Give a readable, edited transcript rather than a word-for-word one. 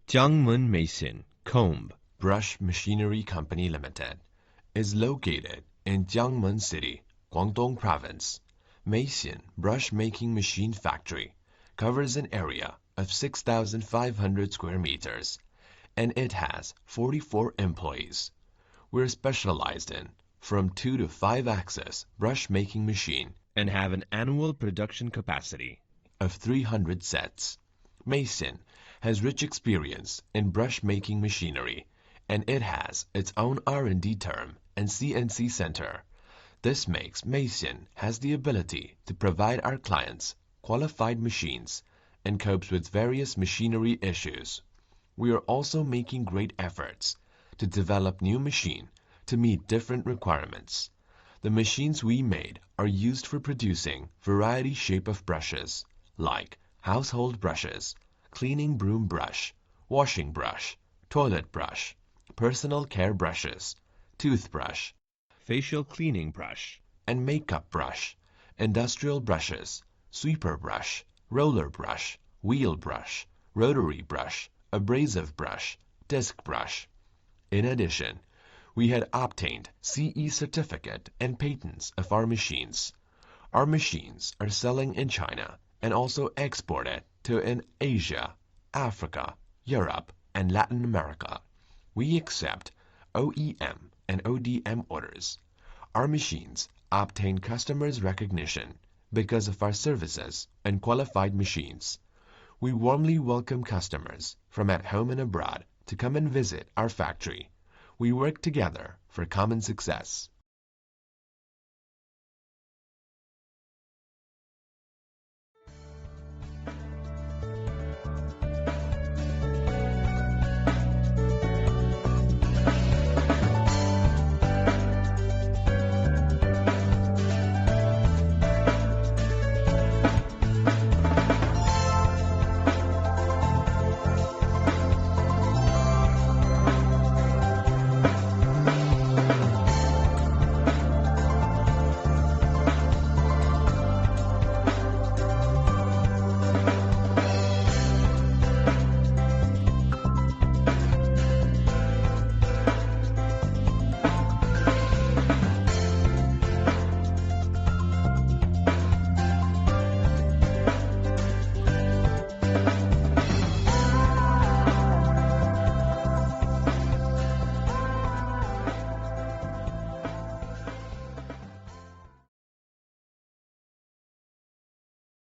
JIANGMEN Meixin Comb Brush Machinery Company Limited is located in Jiangmen City, Guangdong Province. Meixin brush making machine factory covers an area of 6,500 square meters, and it has 44 employees. We're specialized in from 2 to 5 axis brush making machine and have an annual production capacity of 300 sets. Meixin has rich experience in brush making machinery, and it has its own R&D term and CNC center. This makes Meixin has the ability to provide our clients qualified machines and copes with various machinery issues. We are also making great efforts to develop new machine to meet different requirements. The machines we made are used for producing variety shape of brushes like household brushes, cleaning broom brush, washing brush, toilet brush, personal care brushes, toothbrush, facial cleaning brush, and makeup brush, industrial brushes, sweeper brush, roller brush, wheel brush, rotary brush, abrasive brush, disc brush. In addition, we had obtained CE certificate and patents of our machines. Our machines are selling in China and also exported to in Asia, Africa, Europe, and Latin America. We accept OEM and ODM orders. Our machines obtain customers' recognition because of our services and qualified machines. We warmly welcome customers from at home and abroad to come and visit our factory. We work together for common success.